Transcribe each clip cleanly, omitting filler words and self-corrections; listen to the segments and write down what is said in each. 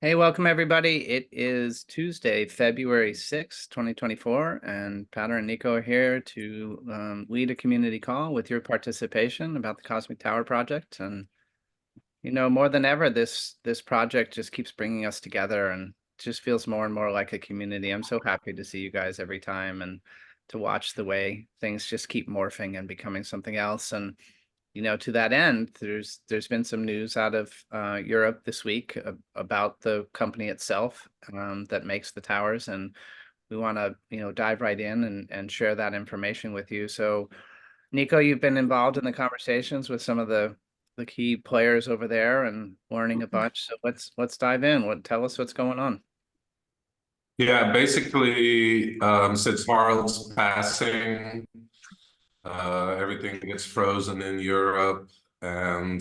Hey, welcome everybody. It is Tuesday, February 6th, 2024, and Patter and Nico are here to lead a community call with your participation about the Cosmic Tower project. And, more than ever, this project just keeps bringing us together and just feels more and more like a community. I'm so happy to see you guys every time and to watch the way things just keep morphing and becoming something else. And to that end, there's been some news out of Europe this week about the company itself that makes the towers, and we want to dive right in and share that information with you. So, Nico, you've been involved in the conversations with some of the key players over there and learning a bunch. So let's dive in. Tell us what's going on. Yeah, basically, since Harald's passing, everything gets frozen in Europe, and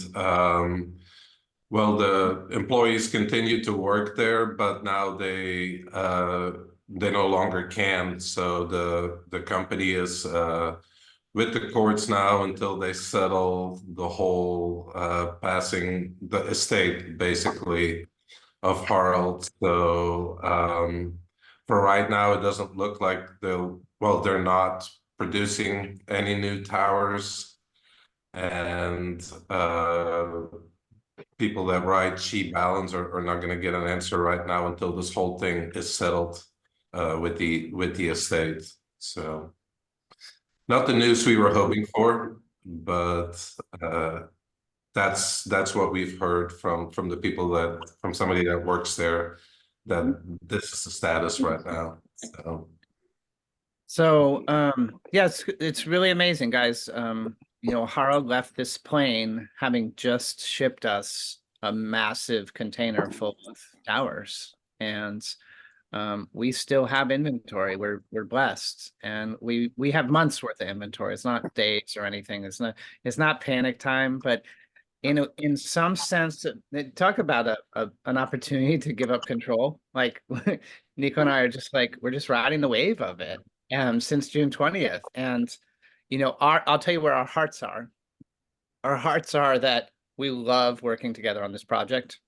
well, the employees continue to work there, but now they no longer can. So the company is with the courts now until they settle the whole passing the estate, basically, of Harald. So for right now, it doesn't look like they're not producing any new towers. And people that write cheap balance are not going to get an answer right now until this whole thing is settled with the estate. So not the news we were hoping for, but that's what we've heard from the people from somebody that works there, that this is the status right now. So yeah, it's really amazing, guys. Harald left this plane having just shipped us a massive container full of towers, and we still have inventory. We're blessed, and we have months worth of inventory. It's not days or anything. It's not panic time, but in some sense, talk about an opportunity to give up control. Like Nico and I are just like, we're just riding the wave of it since June 20th. And I'll tell you where our hearts are. Our hearts are that we love working together on this project.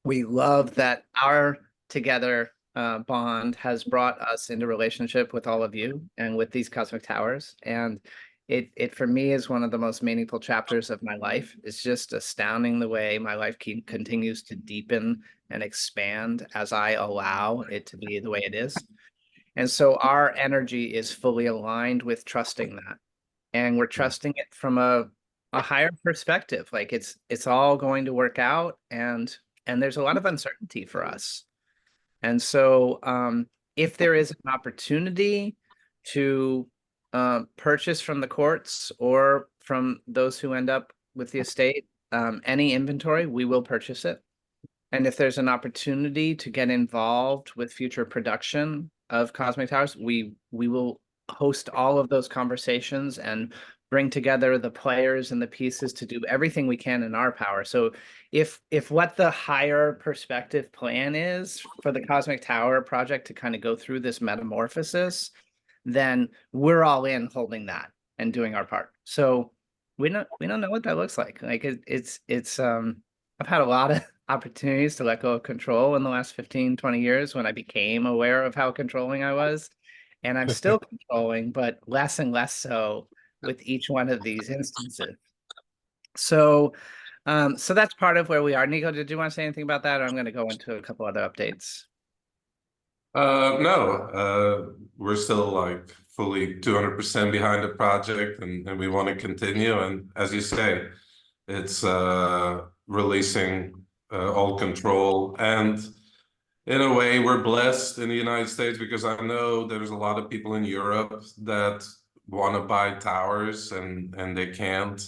We love that our together bond has brought us into relationship with all of you and with these cosmic towers. And it for me is one of the most meaningful chapters of my life. It's just astounding the way my life continues to deepen and expand as I allow it to be the way it is. And so our energy is fully aligned with trusting that. And we're trusting it from a higher perspective. Like it's all going to work out, and there's a lot of uncertainty for us. And so if there is an opportunity to purchase from the courts or from those who end up with the estate, any inventory, we will purchase it. And if there's an opportunity to get involved with future production of Cosmic Towers, we will host all of those conversations and bring together the players and the pieces to do everything we can in our power. So if what the higher perspective plan is for the Cosmic Tower project to kind of go through this metamorphosis, then we're all in holding that and doing our part. So we don't know what that looks like. Like it's I've had a lot of opportunities to let go of control in the last 15, 20 years when I became aware of how controlling I was. And I'm still controlling, but less and less so with each one of these instances. So so that's part of where we are. Nico, did you want to say anything about that? Or I'm going to go into a couple other updates. No, we're still like fully 200% behind the project, and we want to continue. And as you say, it's releasing all control. And in a way, we're blessed in the United States because I know there's a lot of people in Europe that want to buy towers and they can't.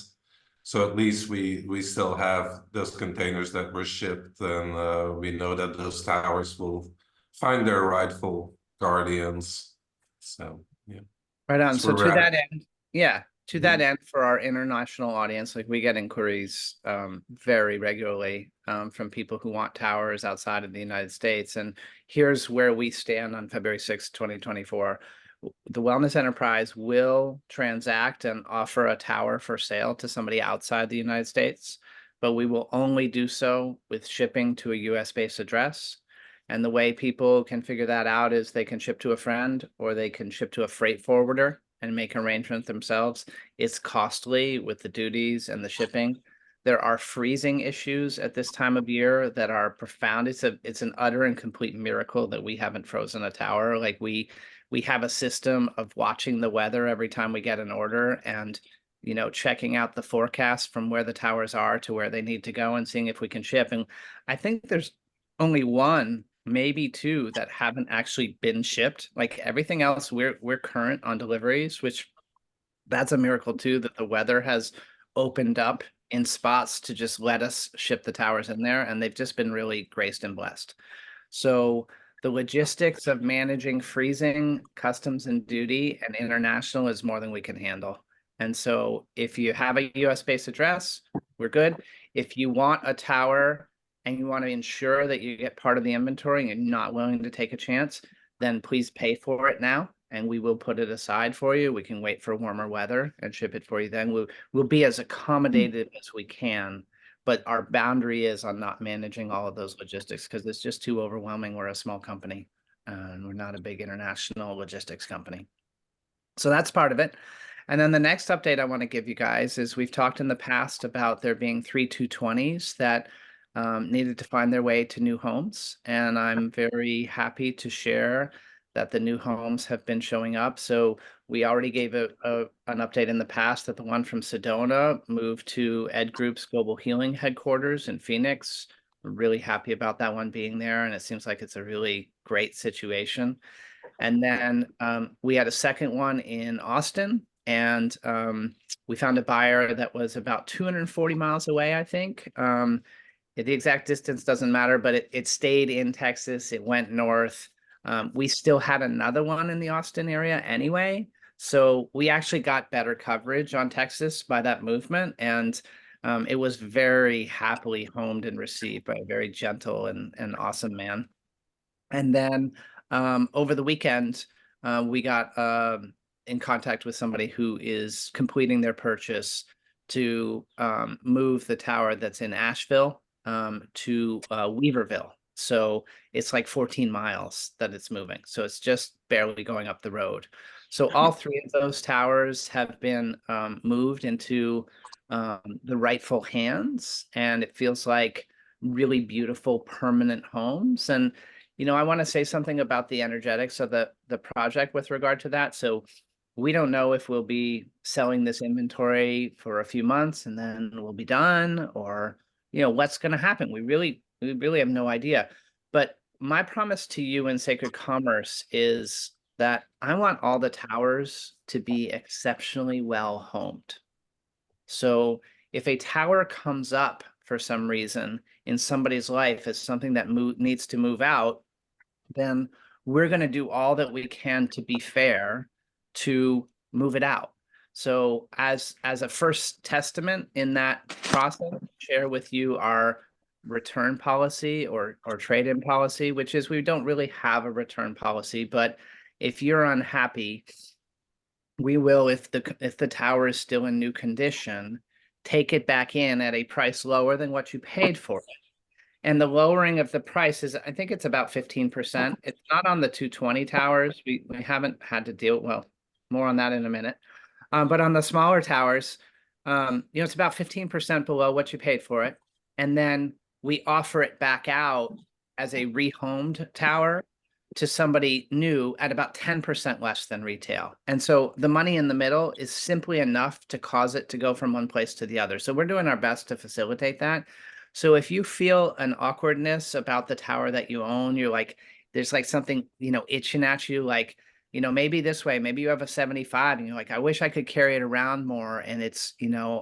So at least we still have those containers that were shipped, and we know that those towers will find their rightful guardians. So yeah. Right on. So to that end, to that Mhm. end, for our international audience, like we get inquiries very regularly from people who want towers outside of the United States. And here's where we stand on February 6th, 2024. The Wellness Enterprise will transact and offer a tower for sale to somebody outside the United States. but we will only do so with shipping to a US-based address. And the way people can figure that out is they can ship to a friend or they can ship to a freight forwarder and make arrangements themselves. It's costly with the duties and the shipping. There are freezing issues at this time of year that are profound. It's an utter and complete miracle that we haven't frozen a tower. Like we have a system of watching the weather every time we get an order and checking out the forecast from where the towers are to where they need to go and seeing if we can ship. And I think there's only one, maybe two that haven't actually been shipped. Like everything else, we're current on deliveries, which that's a miracle too, that the weather has opened up in spots to just let us ship the towers in there, and they've just been really graced and blessed. So the logistics of managing freezing, customs and duty, and international is more than we can handle. And so if you have a US-based address, we're good. If you want a tower and you want to ensure that you get part of the inventory and you're not willing to take a chance, then please pay for it now and we will put it aside for you. We can wait for warmer weather and ship it for you then. We'll be as accommodated as we can, but our boundary is on not managing all of those logistics because it's just too overwhelming. We're a small company and we're not a big international logistics company. So that's part of it. And then the next update I want to give you guys is we've talked in the past about there being 3 220s that needed to find their way to new homes. And I'm very happy to share that the new homes have been showing up. So we already gave an update in the past that the one from Sedona moved to Ed Group's Global Healing headquarters in Phoenix. We're really happy about that one being there. And it seems like it's a really great situation. And then we had a second one in Austin, and we found a buyer that was about 240 miles away, I think. The exact distance doesn't matter, but it stayed in Texas. It went north. We still had another one in the Austin area anyway. So we actually got better coverage on Texas by that movement. And it was very happily homed and received by a very gentle and awesome man. And then over the weekend, we got in contact with somebody who is completing their purchase to move the tower that's in Asheville to Weaverville. So it's like 14 miles that it's moving. So it's just barely going up the road. So all three of those towers have been moved into the rightful hands, and it feels like really beautiful permanent homes. And I want to say something about the energetics of the project with regard to that. So we don't know if we'll be selling this inventory for a few months and then we'll be done, or what's going to happen. We really have no idea. But my promise to you in Sacred Commerce is that I want all the towers to be exceptionally well homed. So if a tower comes up for some reason in somebody's life as something that needs to move out, then we're going to do all that we can to be fair to move it out. So as a first testament in that process, share with you our return policy or trade-in policy, which is we don't really have a return policy, but if you're unhappy, we will, if the tower is still in new condition, take it back in at a price lower than what you paid for it. And the lowering of the price is, I think it's about 15%. It's not on the 220 towers. We haven't had to deal, well, more on that in a minute. But on the smaller towers, it's about 15% below what you paid for it. And then we offer it back out as a rehomed tower to somebody new at about 10% less than retail. And so the money in the middle is simply enough to cause it to go from one place to the other. So we're doing our best to facilitate that. So if you feel an awkwardness about the tower that you own, you're like, there's like something, itching at you, like, maybe this way, maybe you have a 75 and you're like, I wish I could carry it around more. And it's,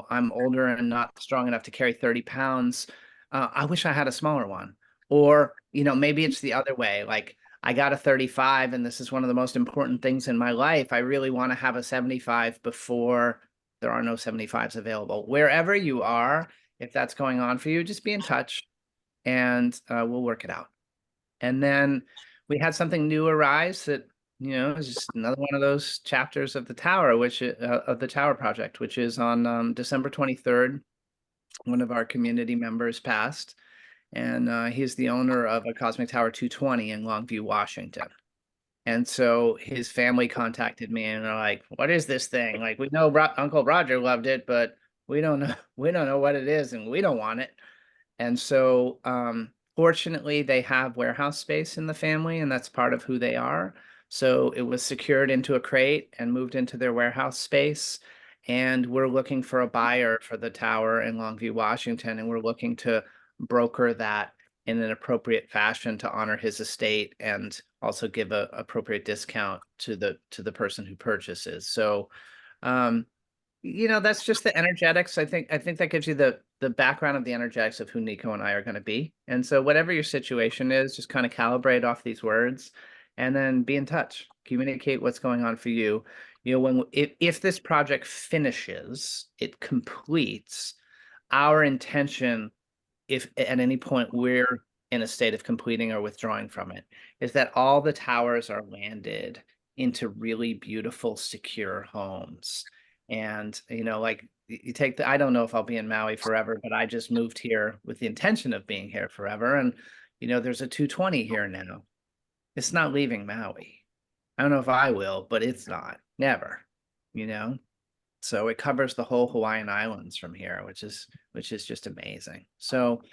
I'm older and not strong enough to carry 30 pounds. I wish I had a smaller one. Or, maybe it's the other way. Like, I got a 35 and this is one of the most important things in my life. I really want to have a 75 before there are no 75s available. Wherever you are, if that's going on for you, just be in touch and we'll work it out. And then we had something new arise that, is just another one of those chapters of the tower, of the tower project, which is on December 23rd. one of our community members passed, and he's the owner of a Cosmic Tower 220 in Longview, Washington. And so his family contacted me and they're like, "What is this thing? Like, we know Uncle Roger loved it, but we don't know we don't know what it is, and we don't want it." And so, fortunately, they have warehouse space in the family, and that's part of who they are. So it was secured into a crate and moved into their warehouse space. And we're looking for a buyer for the tower in Longview, Washington, and we're looking to broker that in an appropriate fashion to honor his estate and also give a appropriate discount to the person who purchases. So, um, that's just the energetics. I think that gives you the background of the energetics of who Nico and I are going to be. And so whatever your situation is, just kind of calibrate off these words and then be in touch. Communicate what's going on for you. If this project finishes, it completes, our intention, if at any point we're in a state of completing or withdrawing from it, is that all the towers are landed into really beautiful, secure homes. And, like you take I don't know if I'll be in Maui forever, but I just moved here with the intention of being here forever. And, there's a 220 here now. It's not leaving Maui. I don't know if I will, but it's not. Never, you know? So it covers the whole Hawaiian Islands from here, which is just amazing. So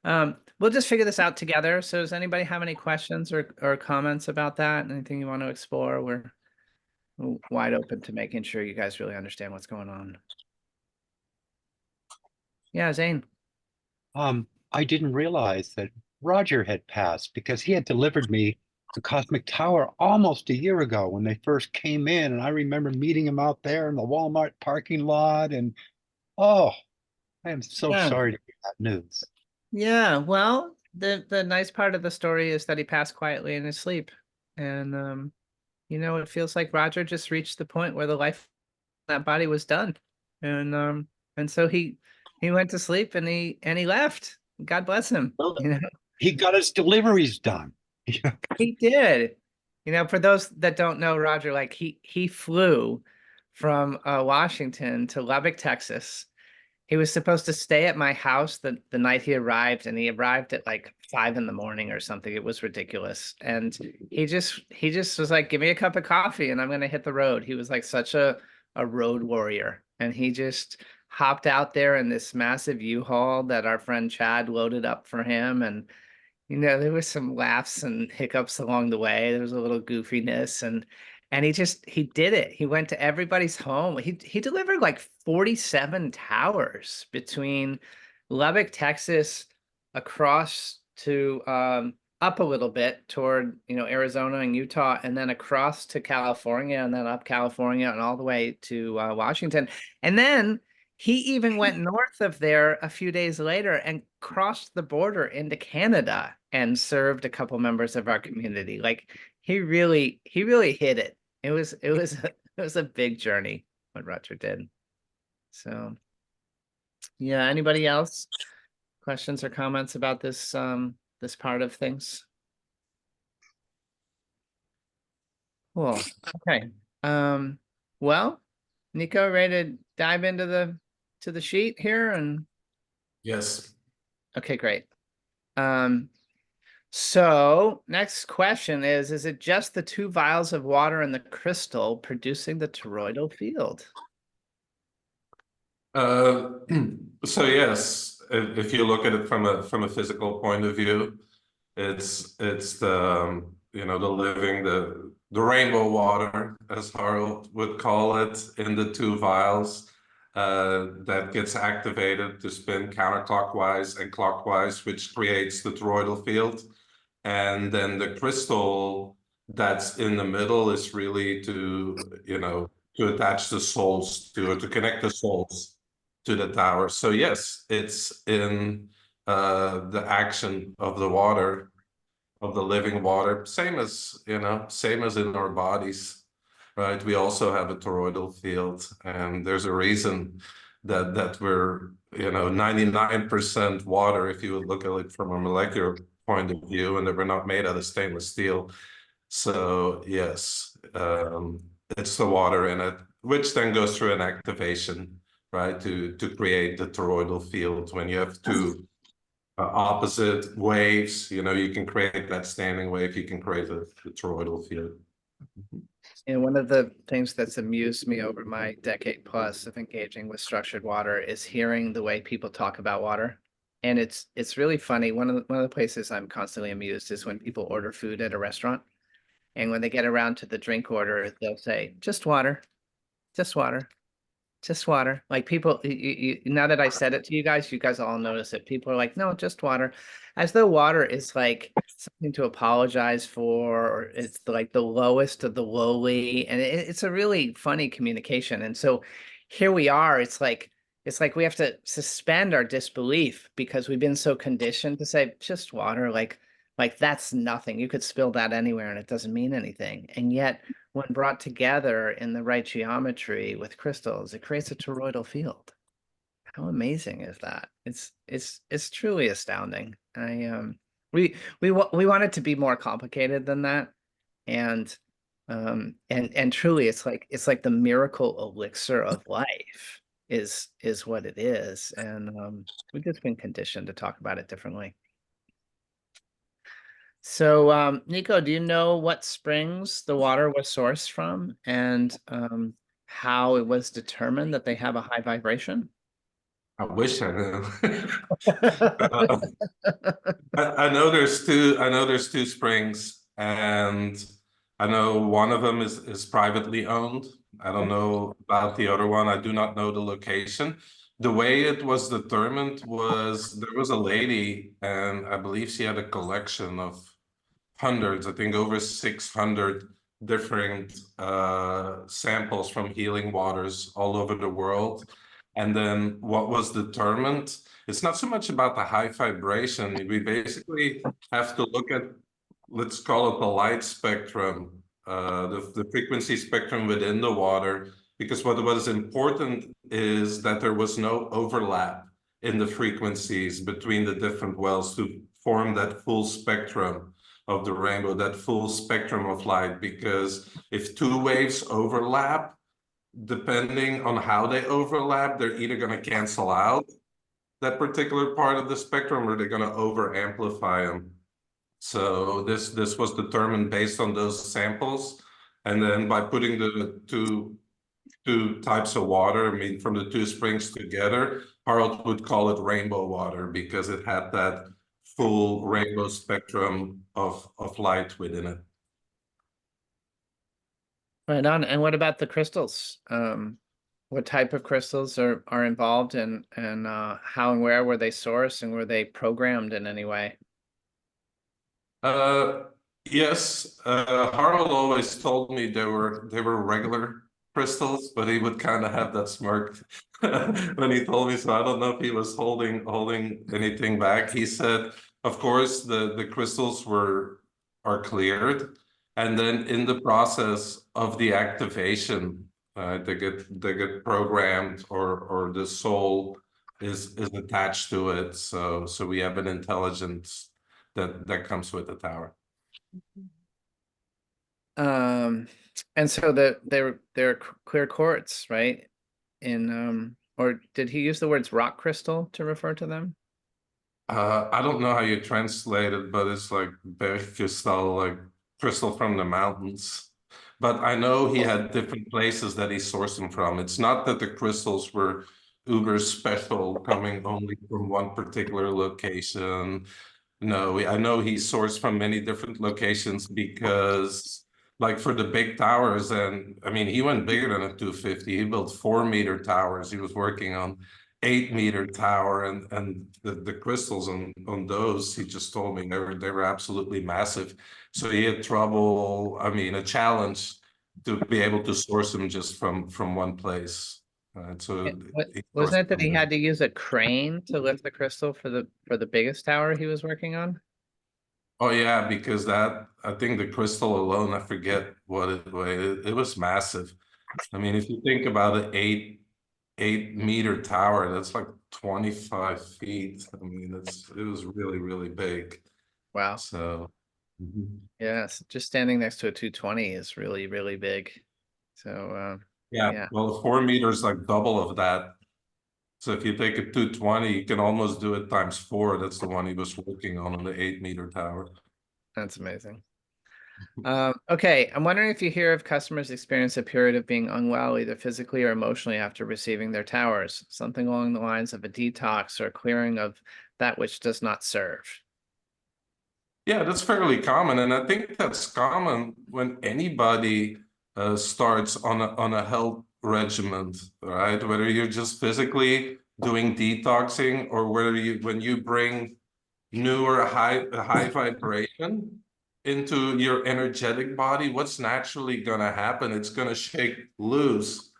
we'll just figure this out together. So does anybody have any questions or comments about that? Anything you want to explore? We're wide open to making sure you guys really understand what's going on. Yeah, Zane. I didn't realize that Roger had passed because he had delivered me the Cosmic Tower almost a year ago when they first came in. And I remember meeting him out there in the Walmart parking lot. And oh, I am so Yeah. sorry to hear that news. Yeah, well, the nice part of the story is that he passed quietly in his sleep. And it feels like Roger just reached the point where the life of that body was done. And so he went to sleep and he left. God bless him. Well, he got his deliveries done. He did. For those that don't know Roger, like he flew from Washington to Lubbock, Texas. He was supposed to stay at my house the night he arrived, and he arrived at like 5 in the morning or something. It was ridiculous. And he just was like, "Give me a cup of coffee and I'm gonna hit the road." He was like such a road warrior. And he just hopped out there in this massive U-Haul that our friend Chad loaded up for him. And there was some laughs and hiccups along the way. There was a little goofiness, and he did it. He went to everybody's home. He delivered like 47 towers between Lubbock, Texas, across to up a little bit toward Arizona and Utah, and then across to California, and then up California and all the way to Washington. And then he even went north of there a few days later and crossed the border into Canada and served a couple members of our community. Like he really hit it. It was a big journey what Roger did. So yeah, anybody else? Questions or comments about this part of things? Cool. Okay. Well, Nico, ready to dive into the sheet here? And Yes. okay, great. So next question is it just the 2 vials of water in the crystal producing the toroidal field? So yes, if you look at it from a physical point of view, it's the the living the rainbow water, as Harold would call it, in the 2 vials that gets activated to spin counterclockwise and clockwise, which creates the toroidal field. And then the crystal that's in the middle is really to attach the souls to connect the souls to the tower. So yes, it's in the action of the water, of the living water, same as in our bodies, right? We also have a toroidal field, and there's a reason that we're 99% water if you look at it from a molecular point of view, and that we're not made out of stainless steel. So yes, it's the water in it, which then goes through an activation, right? To create the toroidal field. When you have two opposite waves, you know, you can create that standing wave, you can create the toroidal field. And one of the things that's amused me over my decade plus of engaging with structured water is hearing the way people talk about water. And it's really funny. One of the places I'm constantly amused is when people order food at a restaurant. And when they get around to the drink order, they'll say, just water, just water, just water. Like people, now that I said it to you guys all notice it. People are like, no, just water. As though water is like something to apologize for, or it's like the lowest of the lowly. And it's a really funny communication. And so here we are, it's like we have to suspend our disbelief because we've been so conditioned to say just water, like that's nothing. You could spill that anywhere and it doesn't mean anything. And yet when brought together in the right geometry with crystals, it creates a toroidal field. How amazing is that? It's truly astounding. We want it to be more complicated than that. And truly it's like the miracle elixir of life is what it is. And we've just been conditioned to talk about it differently. So, Nico, do you know what springs the water was sourced from and how it was determined that they have a high vibration? I wish I knew. I know there's two springs, and I know one of them is privately owned. I don't know about the other one. I do not know the location. The way it was determined was there was a lady, and I believe she had a collection of hundreds, I think over 600 different samples from healing waters all over the world. And then what was determined, it's not so much about the high vibration. We basically have to look at, let's call it the light spectrum, the frequency spectrum within the water, because what was important is that there was no overlap in the frequencies between the different wells to form that full spectrum of the rainbow, that full spectrum of light. Because if two waves overlap, depending on how they overlap, they're either going to cancel out that particular part of the spectrum or they're going to over amplify them. So this was determined based on those samples, and then by putting the two types of water, I mean from the two springs together, Harold would call it rainbow water because it had that full rainbow spectrum of light within it. Right on. And what about the crystals? What type of crystals are involved and how and where were they sourced and were they programmed in any way? Yes, Harold always told me they were regular crystals, but he would kind of have that smirk when he told me. So I don't know if he was holding anything back. He said, of course, the crystals are cleared, and then in the process of the activation, they get programmed, or the soul is attached to it. So we have an intelligence that comes with the tower. And so they're clear quartz, right? In or did he use the words rock crystal to refer to them? I don't know how you translate it, but it's like bergkristal, like crystal from the mountains. But I know he had different places that he sourced them from. It's not that the crystals were uber special, coming only from one particular location. No, I know he sourced from many different locations because, like for the big towers, and I mean, he went bigger than a 250. He built 4-meter towers. He was working on 8-meter tower, and the crystals on those, he just told me they were absolutely massive. So he had trouble, I mean, a challenge to be able to source them just from one place. So Wasn't it that he had to use a crane to lift the crystal for the biggest tower he was working on? Oh yeah, because that, I think the crystal alone, I forget what it weighed. It was massive. I mean, if you think about an 8-meter tower, that's like 25 feet. I mean, it was really, really big. Wow. So Yes, just standing next to a 220 is really, really big. So yeah, yeah. well, 4 meters like double of that. So if you take a 220, you can almost do it times 4. That's the one he was working on the 8-meter tower. That's amazing. Okay, I'm wondering if you hear of customers experience a period of being unwell, either physically or emotionally, after receiving their towers, something along the lines of a detox or clearing of that which does not serve. Yeah, that's fairly common, and I think that's common when anybody starts on a health regimen, right? Whether you're just physically doing detoxing or whether when you bring newer high vibration into your energetic body, what's naturally gonna happen? It's gonna shake loose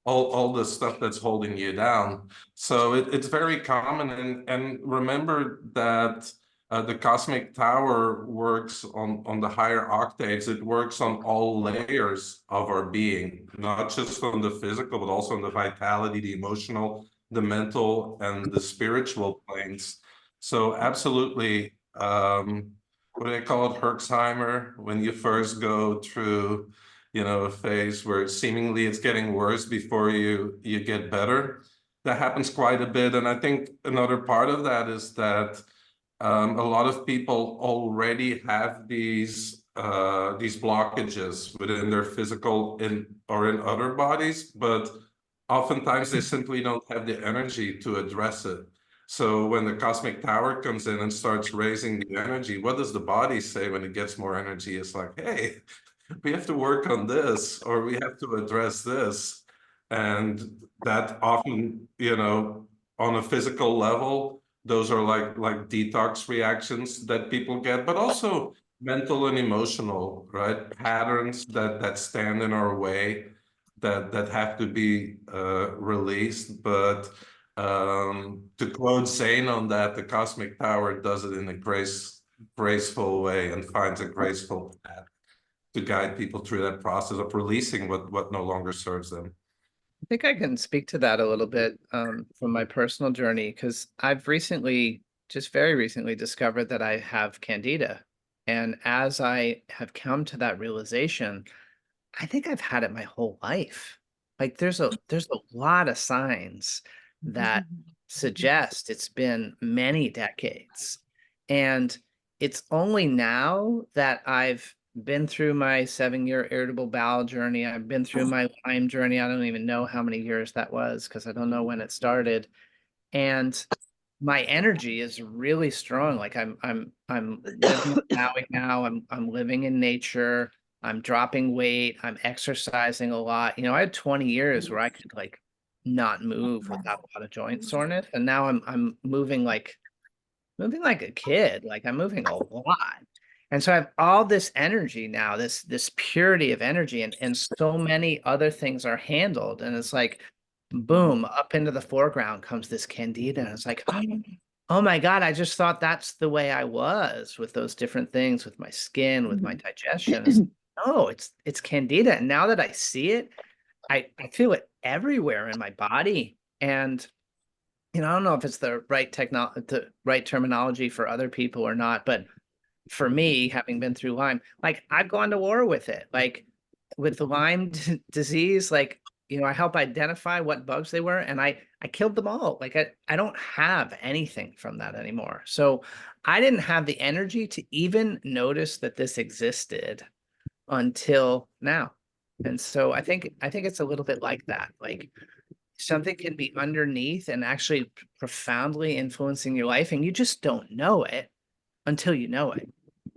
all the stuff that's holding you down. So it's very common, and remember that the cosmic tower works on the higher octaves. It works on all layers of our being, not just on the physical, but also on the vitality, the emotional, the mental, and the spiritual planes. So absolutely, what do they call it, Herxheimer, when you first go through, you know, a phase where seemingly it's getting worse before you get better. That happens quite a bit, and I think another part of that is that a lot of people already have these blockages within their physical or in other bodies, but oftentimes they simply don't have the energy to address it. So when the cosmic tower comes in and starts raising the energy, what does the body say when it gets more energy? It's like, hey, we have to work on this, or we have to address this. And that often, you know, on a physical level, those are like detox reactions that people get, but also mental and emotional, right? Patterns that stand in our way that have to be released. But to quote Zane on that, the cosmic tower does it in a graceful way and finds a graceful path to guide people through that process of releasing what no longer serves them. I think I can speak to that a little bit from my personal journey, because I've just very recently discovered that I have candida. And as I have come to that realization, I think I've had it my whole life. Like there's a lot of signs that suggest it's been many decades. And it's only now that I've been through my 7-year irritable bowel journey. I've been through my Lyme journey. I don't even know how many years that was because I don't know when it started. And my energy is really strong. Like I'm living in Maui now. I'm living in nature. I'm dropping weight. I'm exercising a lot. You know, I had 20 years where I could like not move without a lot of joint soreness, and now I'm moving like a kid. Like I'm moving a lot. And so I have all this energy now, this purity of energy, and so many other things are handled. And it's like, boom, up into the foreground comes this candida. And it's like, oh my God, I just thought that's the way I was with those different things, with my skin, with my digestion. No, it's candida. And now that I see it, I feel it everywhere in my body. And you know, I don't know if it's the right terminology for other people or not, but for me, having been through Lyme, like I've gone to war with it. Like with the Lyme disease, like, you know, I help identify what bugs they were, and I killed them all. Like I don't have anything from that anymore. So I didn't have the energy to even notice that this existed until now. And so I think it's a little bit like that. Like something can be underneath and actually profoundly influencing your life, and you just don't know it until you know it.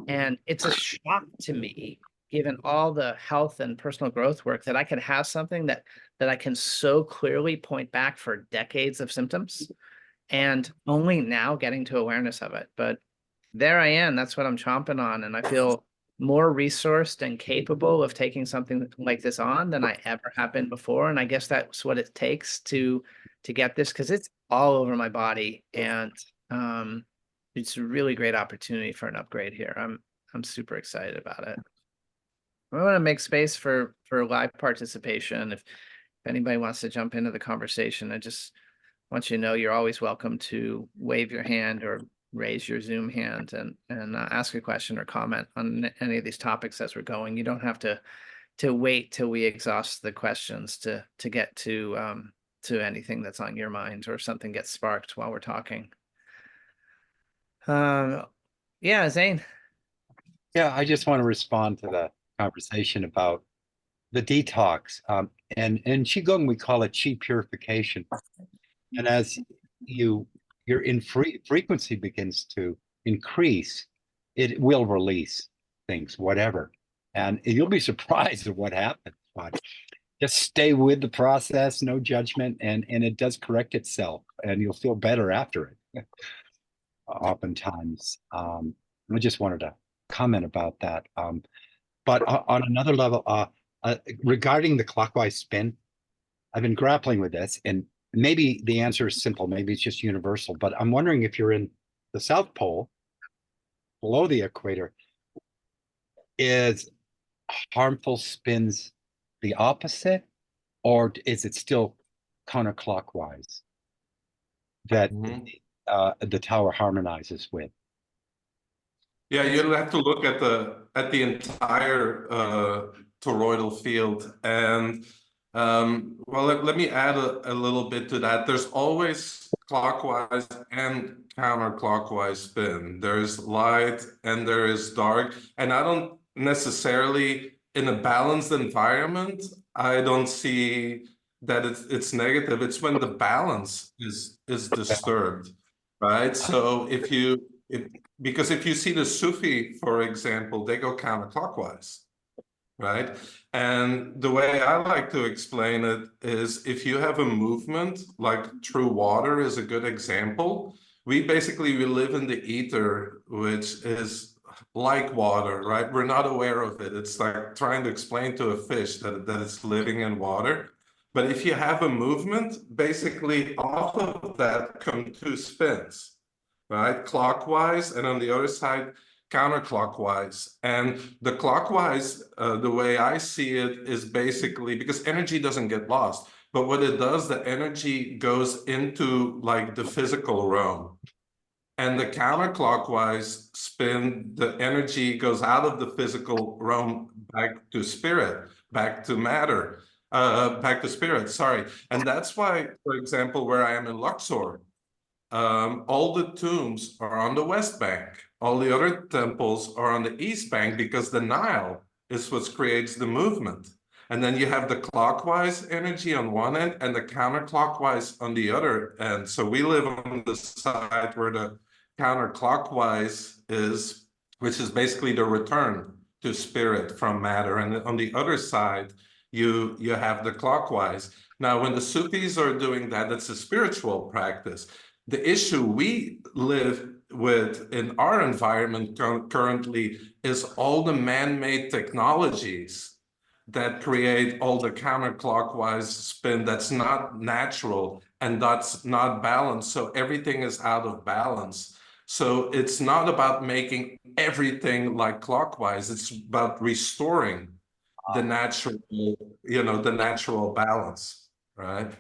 And it's a shock to me, given all the health and personal growth work, that I could have something that I can so clearly point back for decades of symptoms and only now getting to awareness of it. But there I am. That's what I'm chomping on. And I feel more resourced and capable of taking something like this on than I ever have been before. And I guess that's what it takes to get this, because it's all over my body. And it's a really great opportunity for an upgrade here. I'm super excited about it. I want to make space for live participation. If anybody wants to jump into the conversation, I just want you to know you're always welcome to wave your hand or raise your Zoom hand and ask a question or comment on any of these topics as we're going. You don't have to wait till we exhaust the questions to get to to anything that's on your mind or something gets sparked while we're talking. Yeah, Zane. Yeah, I just want to respond to the conversation about the detox. And in Qigong, we call it Qi purification. And as your frequency begins to increase, it will release things, whatever. And you'll be surprised at what happens. But just stay with the process, no judgment, and it does correct itself, and you'll feel better after it. Oftentimes, I just wanted to comment about that. But on another level, regarding the clockwise spin, I've been grappling with this, and maybe the answer is simple, maybe it's just universal, but I'm wondering if you're in the South Pole, below the equator, is harmful spins the opposite, or is it still counterclockwise that the tower harmonizes with? Yeah, you'll have to look at the entire toroidal field, and well, let me add a little bit to that. There's always clockwise and counterclockwise spin. There's light and there is dark, and I don't necessarily, in a balanced environment, I don't see that it's negative. It's when the balance is disturbed, right? So because if you see the Sufi, for example, they go counterclockwise, right? And the way I like to explain it is if you have a movement, like true water is a good example. We live in the ether, which is like water, right? We're not aware of it. It's like trying to explain to a fish that it's living in water. But if you have a movement, basically off of that come two spins, right? Clockwise, and on the other side, counterclockwise. And the clockwise, the way I see it, is basically because energy doesn't get lost, but what it does, the energy goes into like the physical realm. And the counterclockwise spin, the energy goes out of the physical realm back to spirit, back to matter, back to spirit, sorry. And that's why, for example, where I am in Luxor, all the tombs are on the west bank. All the other temples are on the east bank because the Nile is what creates the movement. And then you have the clockwise energy on one end and the counterclockwise on the other end. So we live on the side where the counterclockwise is, which is basically the return to spirit from matter. And on the other side, you have the clockwise. Now, when the Sufis are doing that, it's a spiritual practice. The issue we live with in our environment currently is all the man-made technologies that create all the counterclockwise spin that's not natural and that's not balanced. So everything is out of balance. So it's not about making everything like clockwise. It's about restoring the natural, the natural balance, right?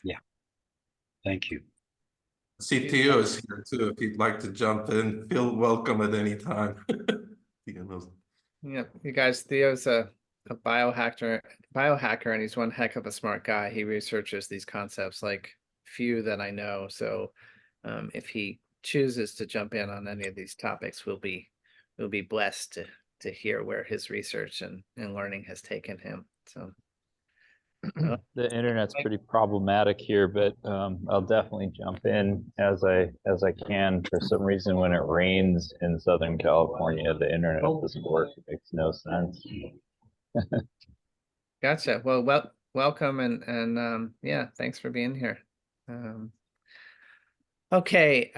Yeah. Thank you. CTO is here too. If you'd like to jump in, feel welcome at any time. Yeah, you guys, Theo's a biohacker, and he's one heck of a smart guy. He researches these concepts like few that I know. So if he chooses to jump in on any of these topics, we'll be blessed to hear where his research and learning has taken him. So the internet's pretty problematic here, but I'll definitely jump in as I can. For some reason, when it rains in Southern California, the internet doesn't work. It makes no sense. Gotcha. Well, welcome and yeah, thanks for being here. Okay.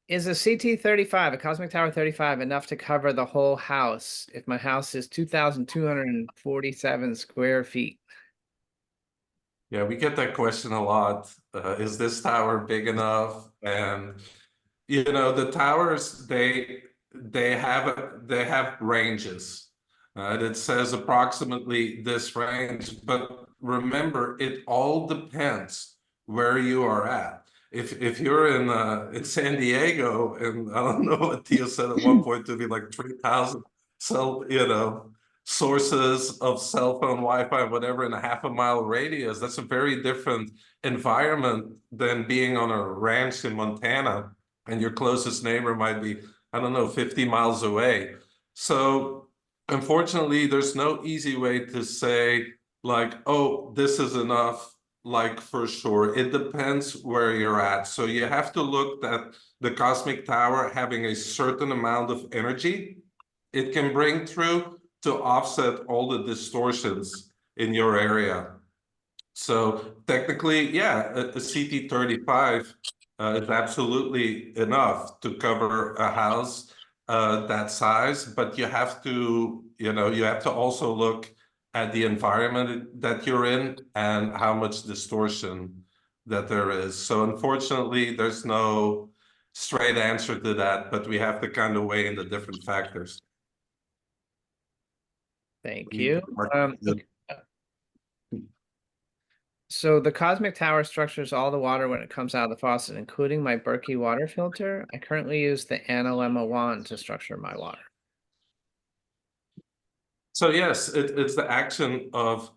Is a CT35, a Cosmic Tower 35, enough to cover the whole house if my house is 2,247 square feet? Yeah, we get that question a lot. Is this tower big enough? And the towers, they have ranges. It says approximately this range, but remember, it all depends where you are at. If you're in San Diego, and I don't know what Theo said at one point to be like 3,000, so sources of cell phone, Wi-Fi, whatever, in a half a mile radius. That's a very different environment than being on a ranch in Montana, and your closest neighbor might be, I don't know, 50 miles away. So unfortunately, there's no easy way to say, like, oh, this is enough, like, for sure. It depends where you're at. So you have to look at the cosmic tower having a certain amount of energy it can bring through to offset all the distortions in your area. So technically, yeah, a CT35 is absolutely enough to cover a house that size, but you have to, you have to also look at the environment that you're in and how much distortion that there is. So unfortunately, there's no straight answer to that, but we have to kind of weigh in the different factors. Thank you. Okay. So the cosmic tower structures all the water when it comes out of the faucet, including my Berkey water filter. I currently use the Analemma wand to structure my water. So yes, it's the action of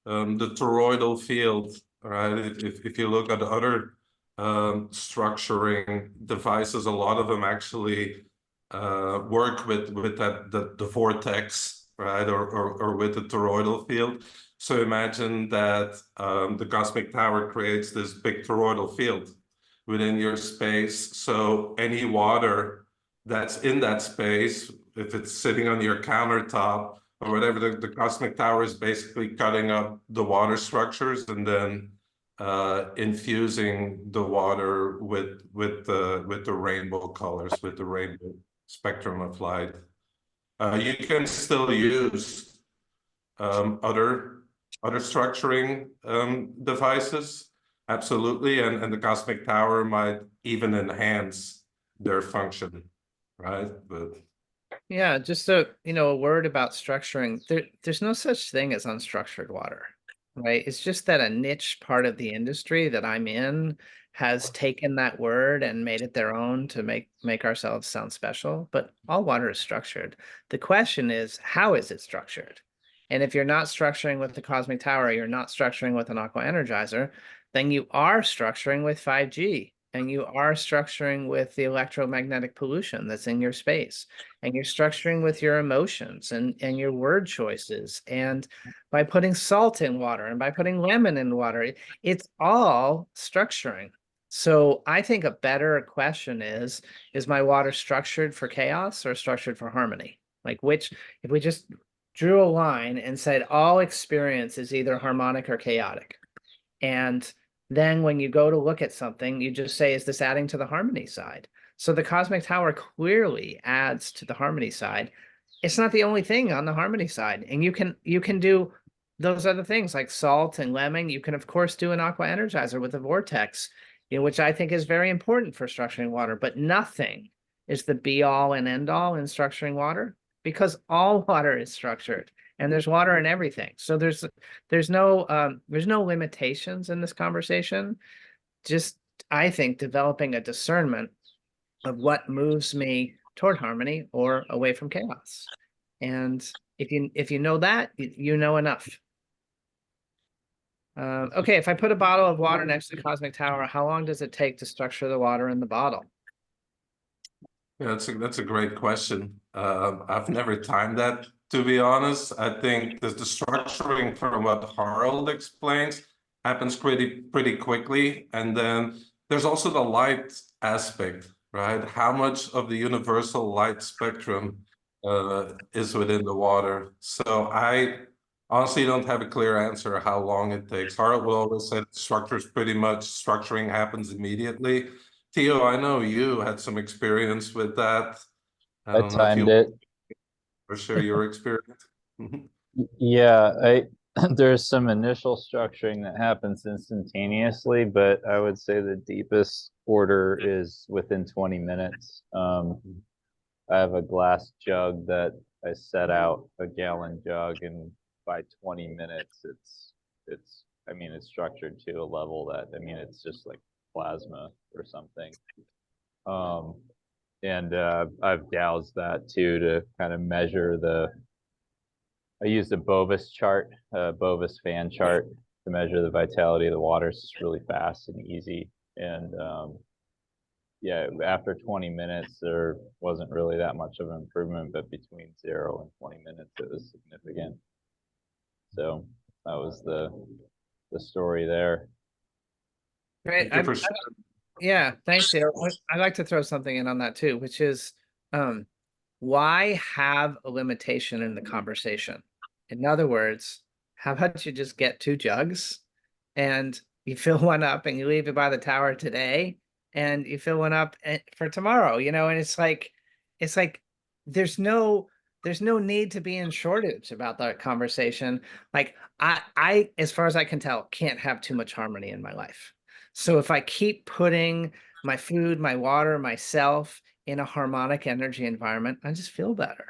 the toroidal field, right? If you look at other structuring devices, a lot of them actually work with the vortex, right, or with the toroidal field. So imagine that the cosmic tower creates this big toroidal field within your space. So any water that's in that space, if it's sitting on your countertop or whatever, the cosmic tower is basically cutting up the water structures and then infusing the water with the rainbow colors, with the rainbow spectrum of light. You can still use other structuring devices, absolutely, and the cosmic tower might even enhance their function, right? But Yeah, just a word about structuring. There's no such thing as unstructured water, right? It's just that a niche part of the industry that I'm in has taken that word and made it their own to make ourselves sound special. But all water is structured. The question is, how is it structured? And if you're not structuring with the cosmic tower, you're not structuring with an aqua energizer, then you are structuring with 5G. And you are structuring with the electromagnetic pollution that's in your space, and you're structuring with your emotions and your word choices, and by putting salt in water and by putting lemon in water, it's all structuring. So I think a better question is my water structured for chaos or structured for harmony? Like, which, if we just drew a line and said all experience is either harmonic or chaotic, and then when you go to look at something, you just say, is this adding to the harmony side? So the cosmic tower clearly adds to the harmony side. It's not the only thing on the harmony side. And you can do those other things like salt and lemon. You can, of course, do an aqua energizer with a vortex, which I think is very important for structuring water, but nothing is the be all and end all in structuring water, because all water is structured and there's water in everything. So there's no limitations in this conversation. Just, I think, developing a discernment of what moves me toward harmony or away from chaos. And if you know that, you know enough. Okay, if I put a bottle of water next to the cosmic tower, how long does it take to structure the water in the bottle? yeah, that's a great question. I've never timed that, to be honest. I think the structuring, from what Harold explains, happens pretty quickly. And then there's also the light aspect, right? How much of the universal light spectrum is within the water? So I honestly don't have a clear answer how long it takes. Harold will always say structuring happens immediately. Theo, I know you had some experience with that. I I don't know if timed you it. or share your experience. Yeah, there's some initial structuring that happens instantaneously, but I would say the deepest order is within 20 minutes. I have a glass jug that I set out, a gallon jug, and by 20 minutes, I mean, it's structured to a level that, I mean, it's just like plasma or something. And I've doused that too to kind of measure I used a Bovis chart, a Bovis fan chart to measure the vitality of the water. It's just really fast and easy. And yeah, after 20 minutes, there wasn't really that much of an improvement, but between 0 and 20 minutes, it was significant. So that was the story there. Great. Thank you for Yeah, thanks, Dale. I'd like to throw something in on that too, which is why have a limitation in the conversation? In other words, how about you just get 2 jugs and you fill one up and you leave it by the tower today and you fill one up for tomorrow, you know, and it's like there's no need to be in shortage about that conversation. Like I as far as I can tell, can't have too much harmony in my life. So if I keep putting my food, my water, myself in a harmonic energy environment, I just feel better.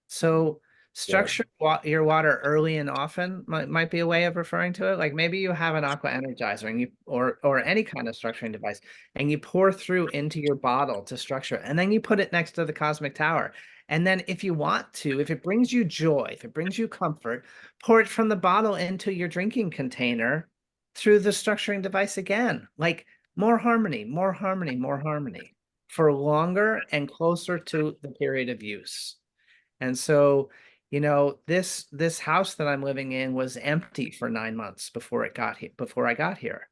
So structure your water early and often might be a way of referring to it. Like maybe you have an aqua energizer and you or any kind of structuring device and you pour through into your bottle to structure it, and then you put it next to the cosmic tower. And then if you want to, if it brings you joy, if it brings you comfort, pour it from the bottle into your drinking container through the structuring device again. Like more harmony, more harmony, more harmony for longer and closer to the period of use. And so, you know, this house that I'm living in was empty for 9 months before it got here, before I got here.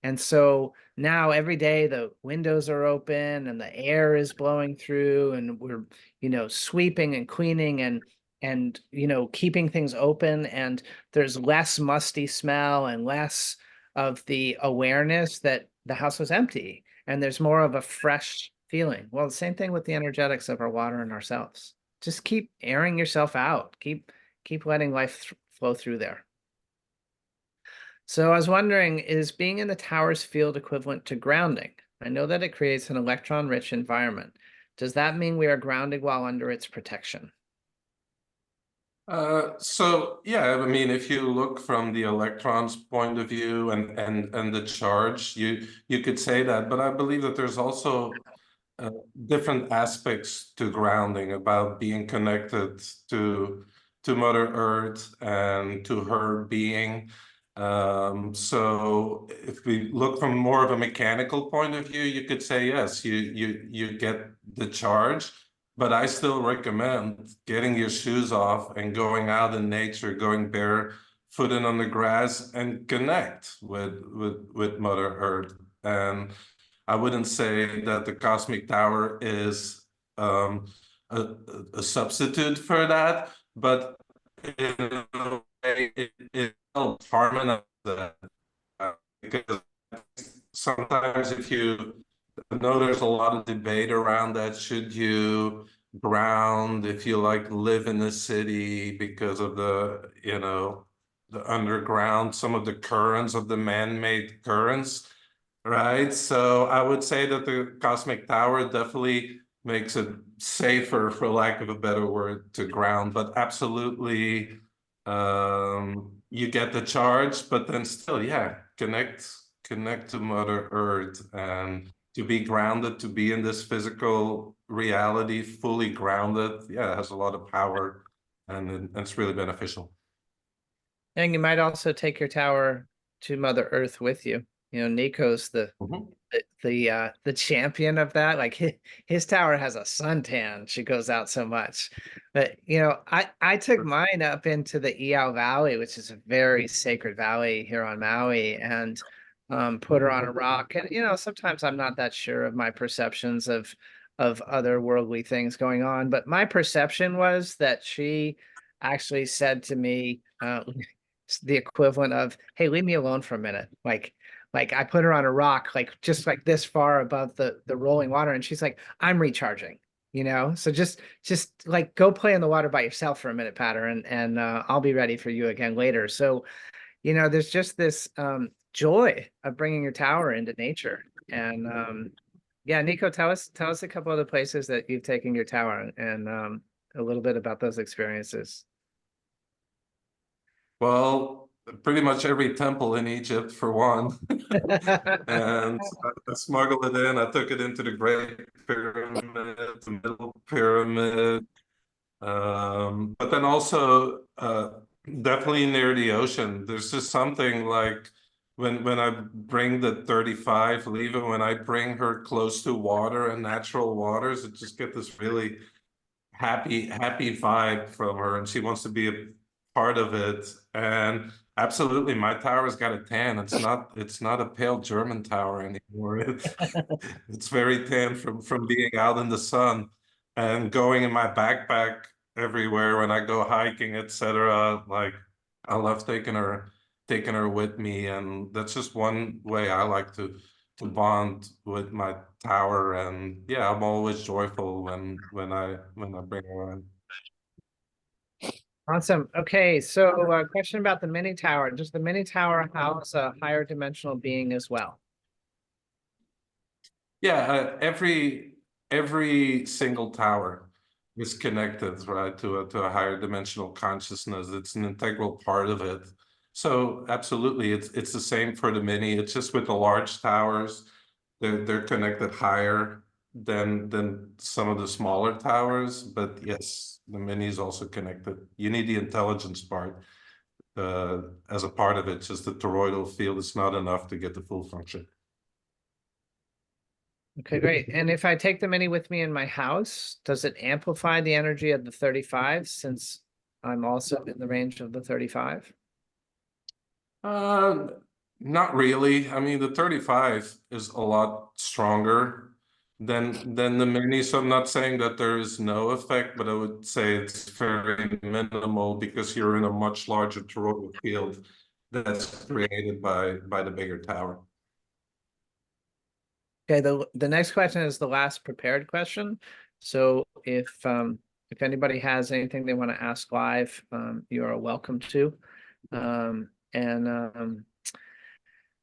And so now every day the windows are open and the air is blowing through and we're, you know, sweeping and cleaning and you know, keeping things open, and there's less musty smell and less of the awareness that the house was empty, and there's more of a fresh feeling. Well, the same thing with the energetics of our water and ourselves. Just keep airing yourself out. Keep letting life flow through there. So I was wondering, is being in the tower's field equivalent to grounding? I know that it creates an electron-rich environment. Does that mean we are grounded while under its protection? So yeah, I mean, if you look from the electron's point of view and the charge, you could say that, but I believe that there's also different aspects to grounding, about being connected to Mother Earth and to her being. So if we look from more of a mechanical point of view, you could say yes, you get the charge. But I still recommend getting your shoes off and going out in nature, going barefooted on the grass and connect with Mother Earth. And I wouldn't say that the Cosmic Tower is a substitute for that, but in a way it helps harmonize that. Because sometimes if you know, there's a lot of debate around that. Should you ground if you like live in the city because of the, you know, the underground, some of the currents of the man-made currents, right? So I would say that the Cosmic Tower definitely makes it safer, for lack of a better word, to ground, but absolutely you get the charge, but then still, yeah, connect to Mother Earth, and to be grounded, to be in this physical reality, fully grounded, yeah, it has a lot of power, and it's really beneficial. And you might also take your tower to Mother Earth with you. You know, Nico's the champion of that. Like his tower has a suntan. She goes out so much. But you know, I took mine up into the Iao Valley, which is a very sacred valley here on Maui, and put her on a rock. And you know, sometimes I'm not that sure of my perceptions of other worldly things going on, but my perception was that she actually said to me the equivalent of, "Hey, leave me alone for a minute." Like I put her on a rock, like just like this far above the rolling water, and she's like, "I'm recharging," you know. So just like go play in the water by yourself for a minute, Patter, and I'll be ready for you again later. So you know, there's just this joy of bringing your tower into nature. And yeah, Nico, tell us a couple of the places that you've taken your tower, and a little bit about those experiences. Well, pretty much every temple in Egypt, for one. And I smuggled it in. I took it into the Great Pyramid, the Middle Pyramid, But then also definitely near the ocean. There's just something like when I bring the 35, even when I bring her close to water and natural waters, it just get this really happy vibe from her, and she wants to be a part of it. And absolutely, my tower's got a tan. It's not a pale German tower anymore. It's very tan from being out in the sun and going in my backpack everywhere when I go hiking, etc. Like I love taking her with me, and that's just one way I like to bond with my tower. And yeah, I'm always joyful when I bring her in. Awesome. Okay, so question about the mini tower. Does the mini tower house a higher dimensional being as well? Yeah, every single tower is connected, right, to a higher dimensional consciousness. It's an integral part of it. So absolutely, it's the same for the mini. It's just with the large towers, they're connected higher than some of the smaller towers. But yes, the mini is also connected. You need the intelligence part as a part of it. Just the toroidal field is not enough to get the full function. Okay, great. And if I take the mini with me in my house, does it amplify the energy of the 35 since I'm also in the range of the 35? Not really. I mean, the 35 is a lot stronger than the mini. So I'm not saying that there is no effect, but I would say it's very minimal because you're in a much larger toroidal field that's created by the bigger tower. Okay, the next question is the last prepared question. So if anybody has anything they want to ask live, you are welcome to.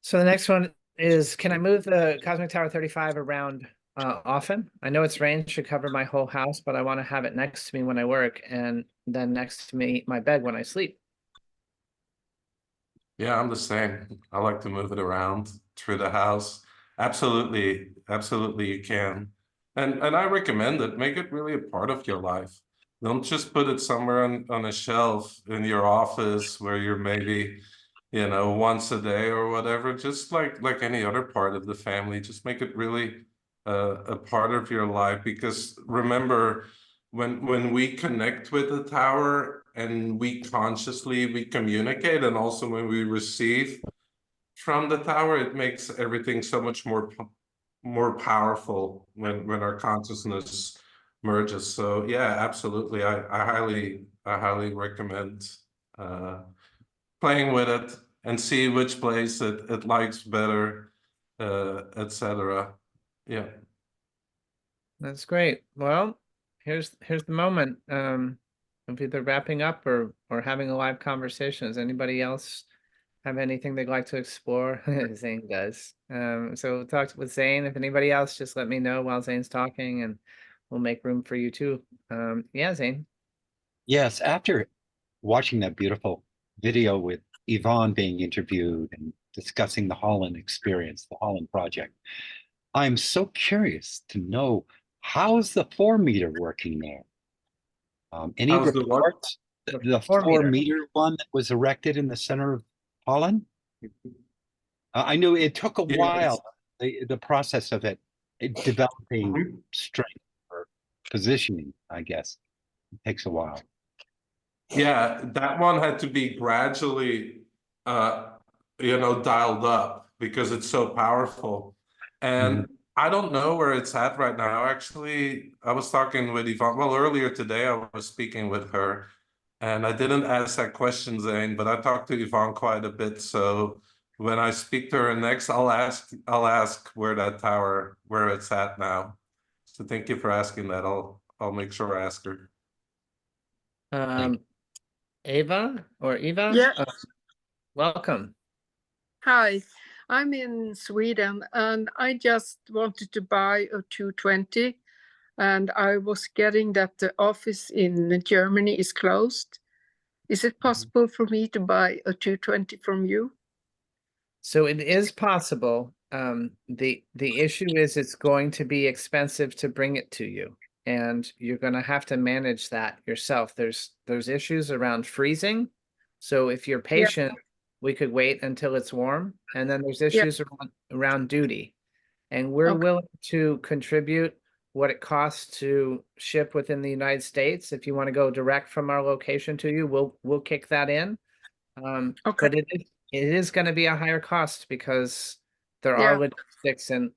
So the next one is, can I move the Cosmic Tower 35 around often? I know its range should cover my whole house, but I want to have it next to me when I work and then next to me, my bed when I sleep. Yeah, I'm the same. I like to move it around through the house. Absolutely, absolutely you can. And I recommend it. Make it really a part of your life. Don't just put it somewhere on a shelf in your office where you're maybe, once a day or whatever. Just like any other part of the family, just make it really a part of your life. Because remember, when we connect with the tower and we communicate, and also when we receive from the tower, it makes everything so much more powerful when our consciousness merges. So yeah, absolutely, I highly recommend playing with it and see which place it likes better, etc. Yeah. That's great. Well, here's the moment of either wrapping up or having a live conversation. Does anybody else have anything they'd like to explore? Zane does. So we'll talk with Zane. If anybody else, just let me know while Zane's talking and we'll make room for you too. Yeah, Zane. Yes, after watching that beautiful video with Yvonne being interviewed and discussing the Holland experience, the Holland project, I'm so curious to know, how's the 4-meter working there? Any How's the what? reports? The 4-meter one that was erected in the center of Holland? I knew it took a Yes. while, the process of it developing strength or positioning, I guess. It takes a while. Yeah, that one had to be gradually, dialed up because it's so powerful. And I don't know where it's at right now. Actually, I was talking with Yvonne. Well, earlier today, I was speaking with her, and I didn't ask that question, Zane, but I talked to Yvonne quite a bit. So when I speak to her next, I'll ask where it's at now. So thank you for asking that. I'll make sure I ask her. Ava or Eva? Yeah. Welcome. Hi, I'm in Sweden and I just wanted to buy a 220, and I was getting that the office in Germany is closed. Is it possible for me to buy a 220 from you? So it is possible. The issue is it's going to be expensive to bring it to you. and you're gonna have to manage that yourself. There's issues around freezing. So if you're patient, we could wait until it's warm, and then there's issues around duty. And we're Okay. willing to contribute what it costs to ship within the United States. If you want to go direct from our location to you, we'll kick that in. Okay. But it is going to be a higher cost because there are logistics and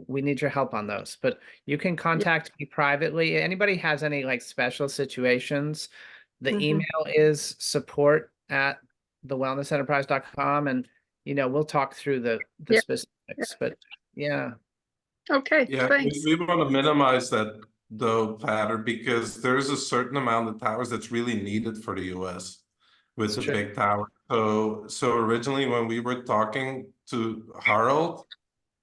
we need your help on those. But you can contact me privately. Anybody has any like special situations, the email is support@thewellnessenterprise.com, and we'll talk through the specifics. But yeah. Okay, Yeah, thanks. we want to minimize that though, pattern, because there's a certain amount of towers that's really needed for the US with It's the true. big tower. So originally when we were talking to Harold,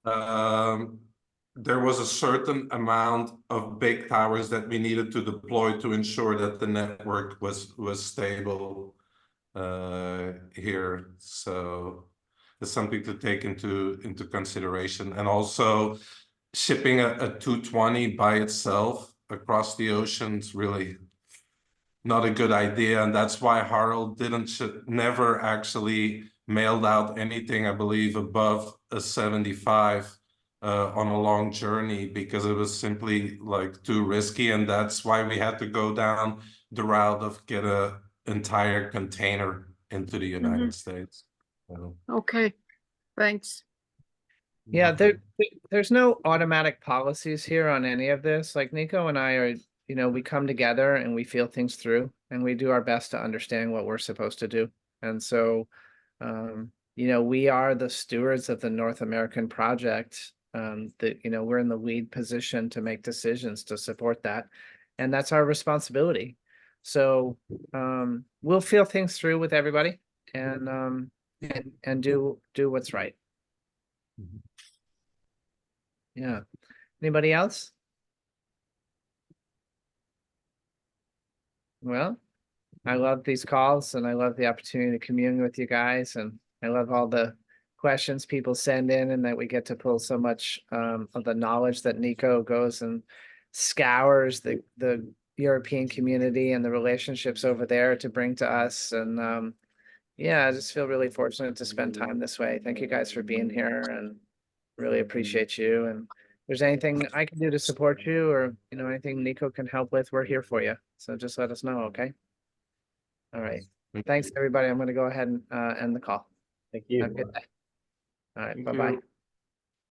there was a certain amount of big towers that we needed to deploy to ensure that the network was stable here. So it's something to take into consideration. And also shipping a 220 by itself across the ocean's really not a good idea, and that's why Harold never actually mailed out anything, I believe, above a 75 on a long journey, because it was simply like too risky, and that's why we had to go down the route of get a entire container into the United States. So, Okay, thanks. Yeah, there's no automatic policies here on any of this. Like Nico and I are, we come together and we feel things through and we do our best to understand what we're supposed to do. And so, we are the stewards of the North American project. That, we're in the lead position to make decisions to support that. And that's our responsibility. So, we'll feel things through with everybody and do what's right. Yeah. Anybody else? Well, I love these calls and I love the opportunity to commune with you guys, and I love all the questions people send in and that we get to pull so much of the knowledge that Nico goes and scours the European community and the relationships over there to bring to us. And yeah, I just feel really fortunate to spend time this way. Thank you guys for being here and really appreciate you. And if there's anything I can do to support you or, anything Nico can help with, we're here for you. So just let us know, okay? All right. Thanks, everybody. I'm going to go ahead and end the call. Thank you. Have a good day. All right. Thank Bye-bye. you.